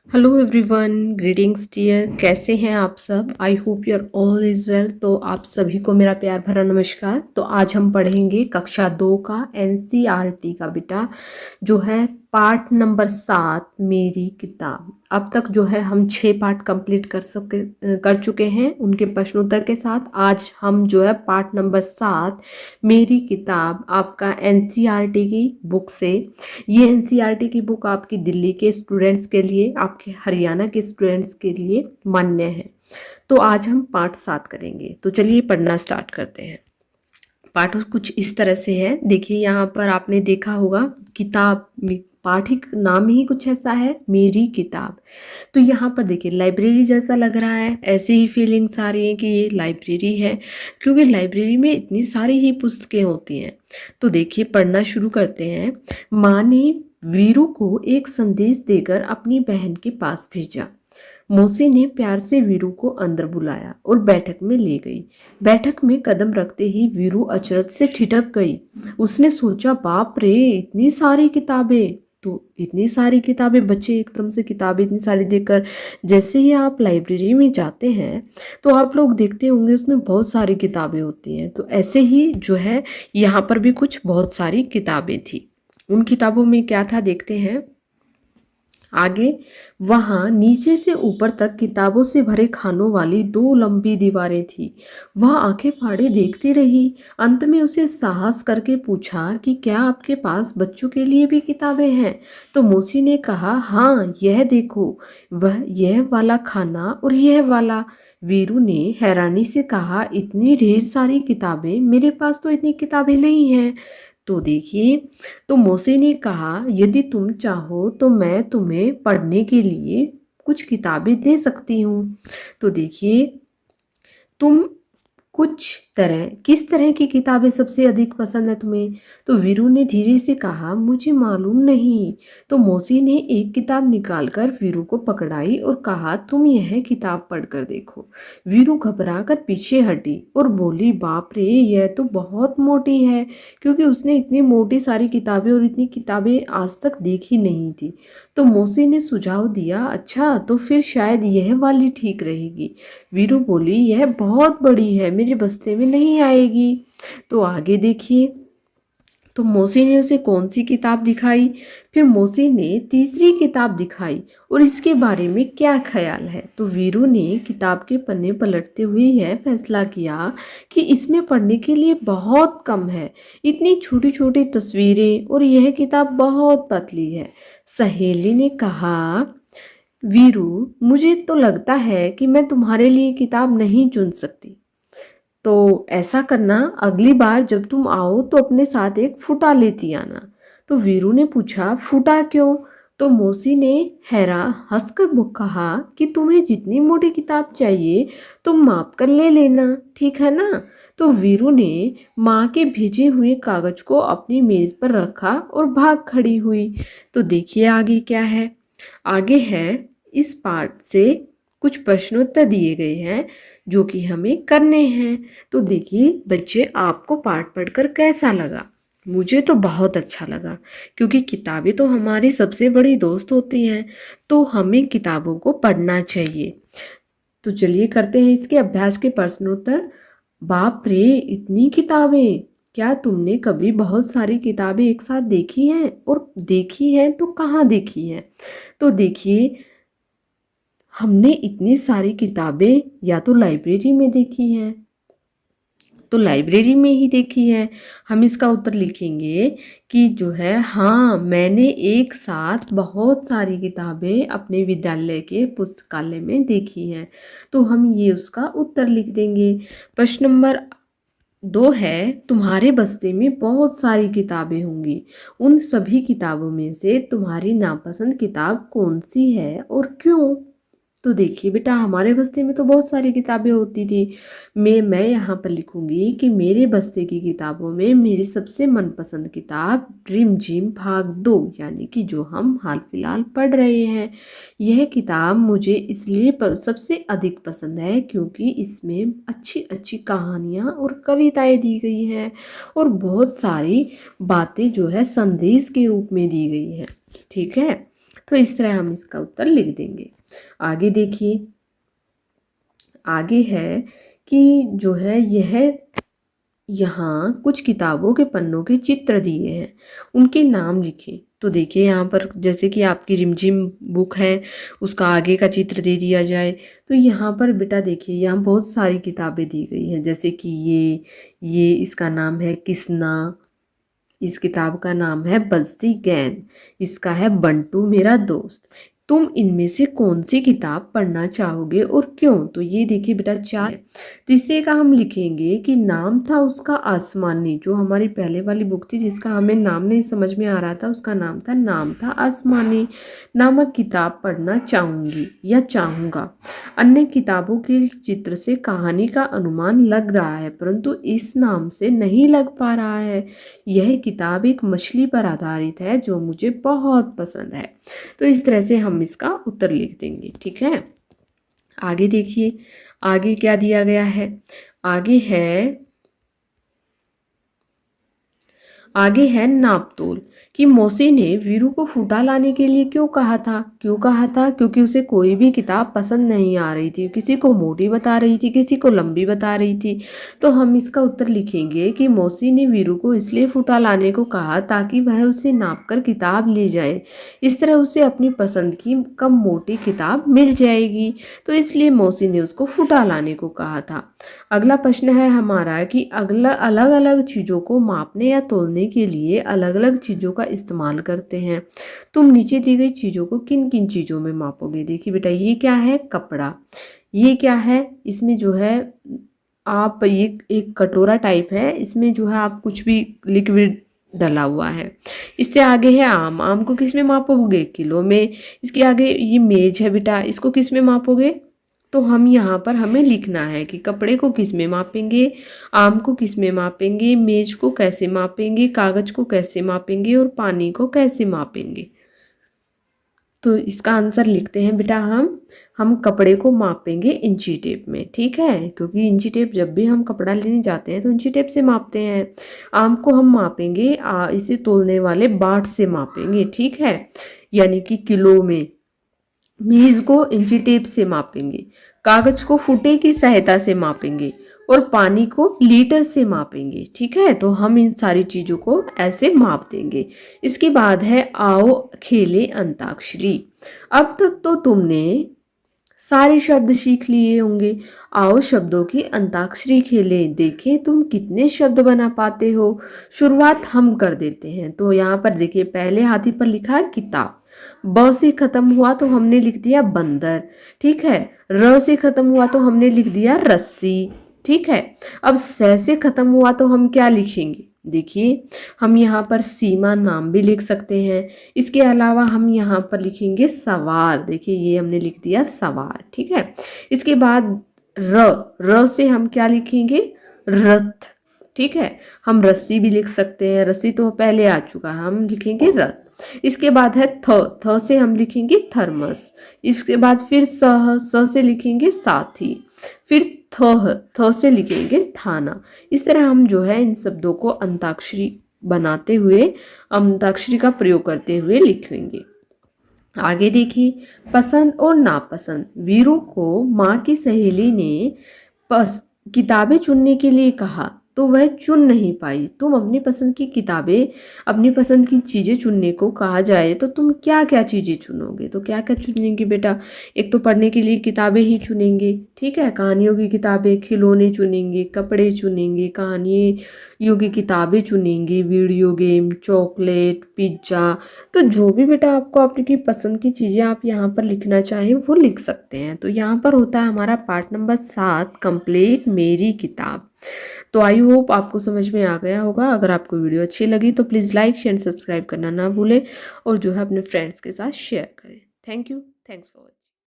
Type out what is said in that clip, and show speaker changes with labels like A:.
A: Hello everyone, greetings dear. कैसे हैं आप सब? I hope your all is well. तो आप सभी को मेरा प्यार भरा नमस्कार। तो आज हम पढ़ेंगे कक्षा 2 का एनसीईआरटी का बेटा, जो है पार्ट नंबर 7 मेरी किताब। अब तक जो है हम 6 पार्ट कंप्लीट कर चुके हैं उनके प्रश्नोत्तर के साथ। आज हम जो है पार्ट नंबर 7 मेरी किताब आपका एनसीईआरटी की बुक से। ये एनसीईआरटी की बुक आपकी दिल्ली के स्टूडेंट्स के लिए, आपके हरियाणा के स्टूडेंट्स के लिए मान्य है। तो आज हम पाठ 7 करेंगे। तो चलिए पढ़ना स्टार्ट करते हैं। पाठ कुछ इस तरह से है। देखिए यहाँ पर आपने देखा होगा किताब में पाठिक नाम ही कुछ ऐसा है, मेरी किताब। तो यहाँ पर देखिए लाइब्रेरी जैसा लग रहा है, ऐसी ही फीलिंग्स आ रही है कि ये लाइब्रेरी है, क्योंकि लाइब्रेरी में इतनी सारी ही पुस्तकें होती हैं। तो देखिए पढ़ना शुरू करते हैं। माँ ने वीरू को एक संदेश देकर अपनी बहन के पास भेजा। मौसी ने प्यार से वीरू को अंदर बुलाया और बैठक में ले गई। बैठक में कदम रखते ही वीरू अचरज से ठिठक गई। उसने सोचा, बाप रे, इतनी सारी किताबें। तो इतनी सारी किताबें, बच्चे एकदम से किताबें इतनी सारी देखकर, जैसे ही आप लाइब्रेरी में जाते हैं तो आप लोग देखते होंगे उसमें बहुत सारी किताबें होती हैं। तो ऐसे ही जो है यहाँ पर भी कुछ बहुत सारी किताबें थी। उन किताबों में क्या था देखते हैं आगे। वहां नीचे से ऊपर तक किताबों से भरे खानों वाली 2 लंबी दीवारें थी। वह आंखें फाड़े देखती रही। अंत में उसे साहस करके पूछा कि क्या आपके पास बच्चों के लिए भी किताबें हैं? तो मौसी ने कहा, हाँ, यह देखो, वह यह वाला खाना और यह वाला। वीरू ने हैरानी से कहा, इतनी ढेर सारी किताबें? मेरे पास तो इतनी किताबें नहीं हैं। तो देखिए, तो मौसी ने कहा, यदि तुम चाहो तो मैं तुम्हें पढ़ने के लिए कुछ किताबें दे सकती हूँ। तो देखिए, तुम किस तरह की किताबें सबसे अधिक पसंद है तुम्हें? तो वीरू ने धीरे से कहा, मुझे मालूम नहीं। तो मौसी ने एक किताब निकालकर वीरू को पकड़ाई और कहा, तुम यह किताब पढ़कर देखो। वीरू घबराकर पीछे हटी और बोली, बाप रे, यह तो बहुत मोटी है, क्योंकि उसने इतनी मोटी सारी किताबें और इतनी किताबें आज तक देखी नहीं थी। तो मौसी ने सुझाव दिया, अच्छा, तो फिर शायद यह वाली ठीक रहेगी। वीरू बोली, यह बहुत बड़ी है, मेरे बस्ते में नहीं आएगी। तो आगे देखिए, तो मौसी ने उसे कौन सी किताब दिखाई? फिर मौसी ने तीसरी किताब दिखाई और इसके बारे में क्या ख्याल है? तो वीरू ने किताब के पन्ने पलटते हुए यह फैसला किया कि इसमें पढ़ने के लिए बहुत कम है, इतनी छोटी छोटी तस्वीरें, और यह किताब बहुत पतली है। सहेली ने कहा, वीरू, मुझे तो लगता है कि मैं तुम्हारे लिए किताब नहीं चुन सकती। तो ऐसा करना, अगली बार जब तुम आओ तो अपने साथ एक फुटा लेती आना। तो वीरू ने पूछा, फुटा क्यों? तो मौसी ने हैरान हंसकर कहा कि तुम्हें जितनी मोटी किताब चाहिए तुम माप कर ले लेना, ठीक है ना? तो वीरू ने माँ के भेजे हुए कागज को अपनी मेज पर रखा और भाग खड़ी हुई। तो देखिए आगे क्या है। आगे है, इस पाठ से कुछ प्रश्नोत्तर दिए गए हैं जो कि हमें करने हैं। तो देखिए बच्चे, आपको पाठ पढ़कर कैसा लगा? मुझे तो बहुत अच्छा लगा, क्योंकि किताबें तो हमारी सबसे बड़ी दोस्त होती हैं। तो हमें किताबों को पढ़ना चाहिए। तो चलिए करते हैं इसके अभ्यास के प्रश्नोत्तर। बाप रे, इतनी किताबें! क्या तुमने कभी बहुत सारी किताबें एक साथ देखी हैं? और देखी हैं तो कहाँ देखी हैं? तो देखिए, हमने इतनी सारी किताबें या तो लाइब्रेरी में देखी हैं, तो लाइब्रेरी में ही देखी है। हम इसका उत्तर लिखेंगे कि जो है, हाँ, मैंने एक साथ बहुत सारी किताबें अपने विद्यालय के पुस्तकालय में देखी हैं। तो हम ये उसका उत्तर लिख देंगे। प्रश्न नंबर 2 है, तुम्हारे बस्ते में बहुत सारी किताबें होंगी। उन सभी किताबों में से तुम्हारी नापसंद किताब कौन सी है और क्यों? तो देखिए बेटा, हमारे बस्ते में तो बहुत सारी किताबें होती थी। मैं यहाँ पर लिखूंगी कि मेरे बस्ते की किताबों में मेरी सबसे मनपसंद किताब ड्रीम जिम भाग 2, यानी कि जो हम हाल फिलहाल पढ़ रहे हैं। यह किताब मुझे इसलिए सबसे अधिक पसंद है क्योंकि इसमें अच्छी अच्छी कहानियाँ और कविताएं दी गई हैं, और बहुत सारी बातें जो है संदेश के रूप में दी गई हैं। ठीक है, तो इस तरह हम इसका उत्तर लिख देंगे। आगे देखिए, आगे है कि जो है यह यहाँ कुछ किताबों के पन्नों के चित्र दिए हैं, उनके नाम लिखें। तो देखिए यहाँ पर जैसे कि आपकी रिमझिम बुक है, उसका आगे का चित्र दे दिया जाए। तो यहाँ पर बेटा देखिए, यहाँ बहुत सारी किताबें दी गई हैं, जैसे कि ये इसका नाम है किसना, इस किताब का नाम है बजती गेंद, इसका है बंटू मेरा दोस्त। तुम इनमें से कौन सी किताब पढ़ना चाहोगे और क्यों? तो ये देखिए बेटा 4। तीसरे का हम लिखेंगे कि नाम था उसका आसमानी, जो हमारी पहले वाली बुक थी जिसका हमें नाम नहीं समझ में आ रहा था, उसका नाम था आसमानी नामक किताब पढ़ना चाहूँगी या चाहूँगा। अन्य किताबों के चित्र से कहानी का अनुमान लग रहा है, परंतु इस नाम से नहीं लग पा रहा है। यह किताब एक मछली पर आधारित है जो मुझे बहुत पसंद है। तो इस तरह से हम इसका उत्तर लिख देंगे। ठीक है, आगे देखिए, आगे क्या दिया गया है। आगे है नापतोल कि मौसी ने वीरू को फूटा लाने के लिए क्यों कहा था। क्योंकि उसे कोई भी किताब पसंद नहीं आ रही थी, किसी को मोटी बता रही थी, किसी को लंबी बता रही थी। तो हम इसका उत्तर लिखेंगे कि मौसी ने वीरू को इसलिए फूटा लाने को कहा ताकि वह उसे नाप कर किताब ले जाए, इस तरह उसे अपनी पसंद की कम मोटी किताब मिल जाएगी। तो इसलिए मौसी ने उसको फूटा लाने को कहा था। अगला प्रश्न है हमारा कि अलग अलग चीज़ों को मापने या तोलने के लिए अलग अलग चीज़ों का इस्तेमाल करते हैं। तुम नीचे दी गई चीज़ों को किन किन चीज़ों में मापोगे। देखिए बेटा, ये क्या है, कपड़ा। ये क्या है, इसमें जो है आप ये एक कटोरा टाइप है, इसमें जो है आप कुछ भी लिक्विड डला हुआ है। इससे आगे है आम को किस में मापोगे, किलो में। इसके आगे ये मेज है बेटा, इसको किस में मापोगे। तो हम यहाँ पर हमें लिखना है कि कपड़े को किस में मापेंगे, आम को किस में मापेंगे, मेज को कैसे मापेंगे, कागज को कैसे मापेंगे और पानी को कैसे मापेंगे। तो इसका आंसर लिखते हैं बेटा, हम कपड़े को मापेंगे इंची टेप में। ठीक है, क्योंकि इंची टेप जब भी हम कपड़ा लेने जाते हैं तो इंची टेप से मापते हैं। आम को हम मापेंगे इसे तोलने वाले बाट से मापेंगे। ठीक है, यानी कि किलो में। मेज को इंची टेप से मापेंगे, कागज को फुटे की सहायता से मापेंगे और पानी को लीटर से मापेंगे। ठीक है, तो हम इन सारी चीज़ों को ऐसे माप देंगे। इसके बाद है आओ खेले अंताक्षरी। अब तक तो तुमने सारे शब्द सीख लिए होंगे, आओ शब्दों की अंताक्षरी खेलें, देखें तुम कितने शब्द बना पाते हो। शुरुआत हम कर देते हैं। तो यहाँ पर देखिए, पहले हाथी पर लिखा है किताब, ब से खत्म हुआ तो हमने लिख दिया बंदर। ठीक है, र से खत्म हुआ तो हमने लिख दिया रस्सी। ठीक है, अब स से खत्म हुआ तो हम क्या लिखेंगे। देखिए, हम यहाँ पर सीमा नाम भी लिख सकते हैं। इसके अलावा हम यहाँ पर लिखेंगे सवार। देखिए, ये हमने लिख दिया सवार। ठीक है, इसके बाद र से हम क्या लिखेंगे, रथ। ठीक है, हम रस्सी भी लिख सकते हैं, रस्सी तो पहले आ चुका है, हम लिखेंगे रथ। इसके बाद है थ से हम लिखेंगे थर्मस। इसके बाद फिर स से लिखेंगे साथी। फिर थ से लिखेंगे थाना। इस तरह हम जो है इन शब्दों को अंताक्षरी बनाते हुए, अंताक्षरी का प्रयोग करते हुए लिखेंगे। आगे देखिए, पसंद और नापसंद। वीरू को माँ की सहेली ने किताबें चुनने के लिए कहा तो वह चुन नहीं पाई। तुम अपनी पसंद की किताबें, अपनी पसंद की चीज़ें चुनने को कहा जाए तो तुम क्या क्या चीज़ें चुनोगे। तो क्या क्या चुनेंगे बेटा, एक तो पढ़ने के लिए किताबें ही चुनेंगे। ठीक है, कहानियों की किताबें, खिलौने चुनेंगे, कपड़े चुनेंगे, कहानियों की किताबें चुनेंगे, वीडियो गेम, चॉकलेट, पिज्ज़ा। तो जो भी बेटा आपको अपनी पसंद की चीज़ें आप यहाँ पर लिखना चाहें वो लिख सकते हैं। तो यहाँ पर होता है हमारा पार्ट नंबर 7 कंप्लीट मेरी किताब। तो आई होप आपको समझ में आ गया होगा। अगर आपको वीडियो अच्छी लगी तो प्लीज़ लाइक शेयर सब्सक्राइब करना ना भूलें और जो है अपने फ्रेंड्स के साथ शेयर करें। Thank you, thanks for watching.